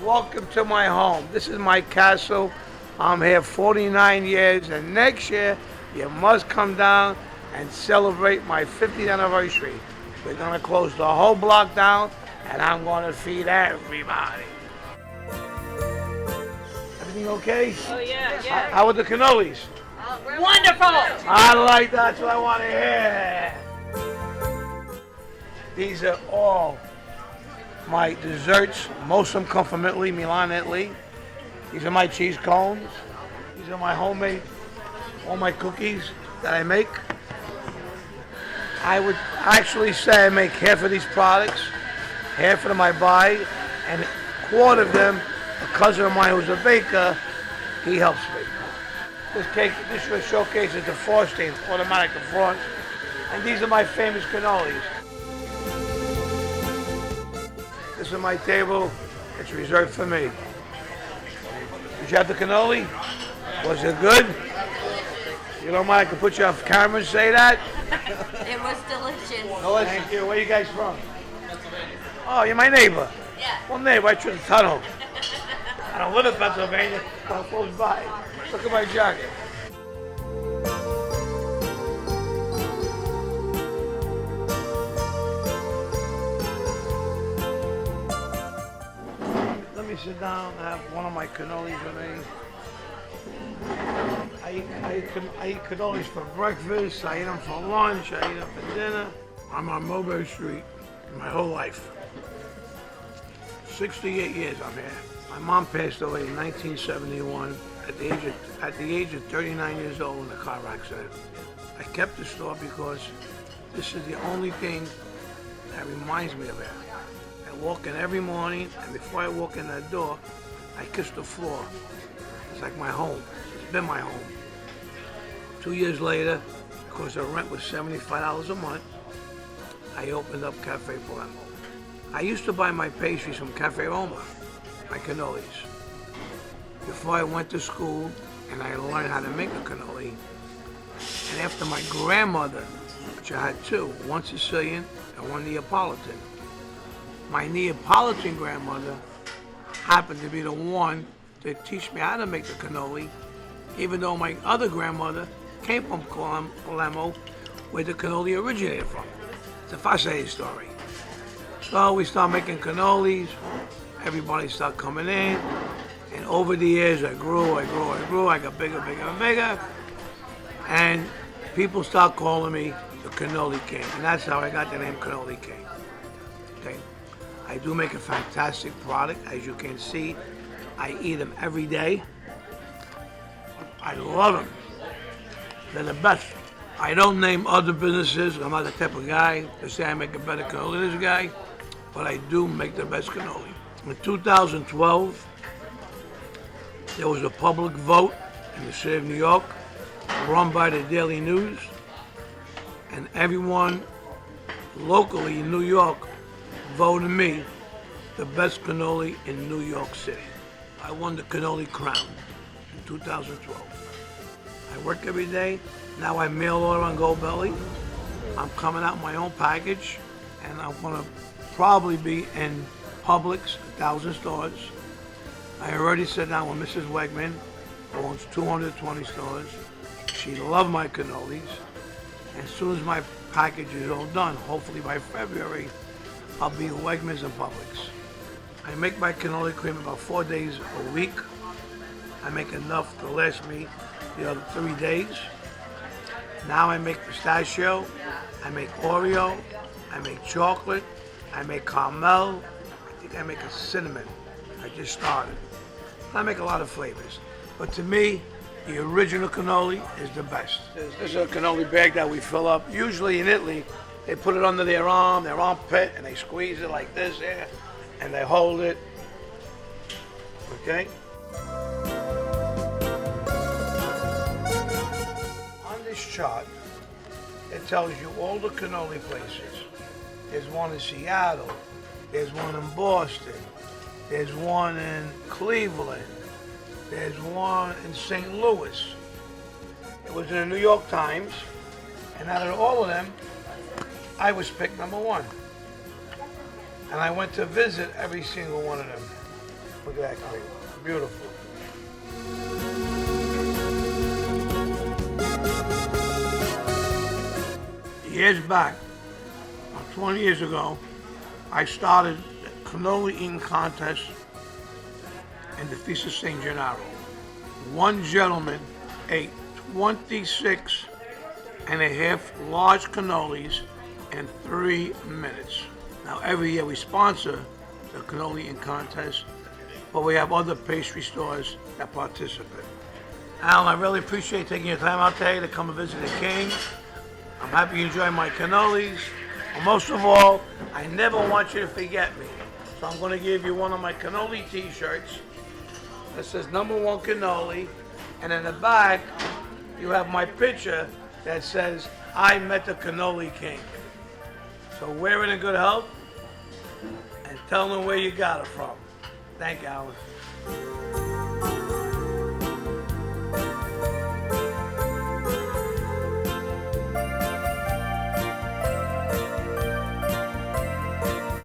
welcome to my home. This is my castle. I'm here 49 years, and next year you must come down and celebrate my 50th anniversary. We're gonna close the whole block down, and I'm gonna feed everybody. Everything okay? Oh yeah, yeah. How are the cannolis? Wonderful! I like that's what I want to hear. These are all my desserts. Most of them come from Italy, Milan, Italy. These are my cheese cones. These are my homemade, all my cookies that I make. I would actually say I make half of these products, half of them I buy, and a quarter of them, a cousin of mine who's a baker, he helps me. This cake, this showcases the frosting, automatic frost, and these are my famous cannolis. This is my table. It's reserved for me. Did you have the cannoli? Was it good? You don't mind I can put you on camera and say that? It was delicious. No, thank you. Where are you guys from? Pennsylvania. Oh, you're my neighbor. Yeah. Well, neighbor, right through the tunnel. I don't live in Pennsylvania, but I'm close by. Look at my jacket. Let me sit down and have one of my cannolis with me. I eat cannolis for breakfast, I eat them for lunch, I eat them for dinner. I'm on Mulberry Street my whole life. 68 years I'm here. My mom passed away in 1971 at the age of 39 years old in a car accident. I kept the store because this is the only thing that reminds me of her. I walk in every morning, and before I walk in that door, I kiss the floor. It's like my home. It's been my home. 2 years later, because the rent was $75 a month, I opened up Cafe Palermo. I used to buy my pastries from Cafe Roma, my cannolis. Before I went to school, and I learned how to make a cannoli, and after my grandmother, which I had two, one Sicilian and one Neapolitan. My Neapolitan grandmother happened to be the one to teach me how to make the cannoli, even though my other grandmother came from Palermo, where the cannoli originated from. It's a fascinating story. So we started making cannolis, everybody started coming in, and over the years I grew, I got bigger, and bigger, and people started calling me the Cannoli King, and that's how I got the name Cannoli King. Okay. I do make a fantastic product. As you can see, I eat them every day. I love them. They're the best. I don't name other businesses. I'm not the type of guy to say I make a better cannoli than this guy, but I do make the best cannoli. In 2012, there was a public vote in the city of New York, run by the Daily News, and everyone locally in New York voted me the best cannoli in New York City. I won the cannoli crown in 2012. I work every day. Now I mail order on Goldbelly. I'm coming out my own package, and I'm gonna probably be in Publix, 1,000 stores. I already sat down with Mrs. Wegman, who owns 220 stores. She loved my cannolis. And as soon as my package is all done, hopefully by February, I'll be in Wegmans and Publix. I make my cannoli cream about 4 days a week. I make enough to last me the other 3 days. Now I make pistachio, I make Oreo, I make chocolate, I make caramel, I think I make a cinnamon. I just started. I make a lot of flavors. But to me, the original cannoli is the best. This is a cannoli bag that we fill up. Usually in Italy, they put it under their armpit, and they squeeze it like this here, and they hold it. Okay? On this chart, it tells you all the cannoli places. There's one in Seattle, there's one in Boston, there's one in Cleveland, there's one in St. Louis. It was in the New York Times, and out of all of them, I was picked number one. And I went to visit every single one of them. Look at that thing. Beautiful. Years back, about 20 years ago, I started a cannoli eating contest in the Feast of St. Gennaro. One gentleman ate 26 and a half large cannolis in 3 minutes. Now every year we sponsor the cannoli eating contest, but we have other pastry stores that participate. Alan, I really appreciate taking your time out today to come and visit the King. I'm happy you enjoy my cannolis. And most of all, I never want you to forget me. So I'm going to give you one of my cannoli t-shirts that says #1 cannoli. And in the back, you have my picture that says, I met the cannoli king. So wear it in good health and tell them where you got it from. Thank you, Alan.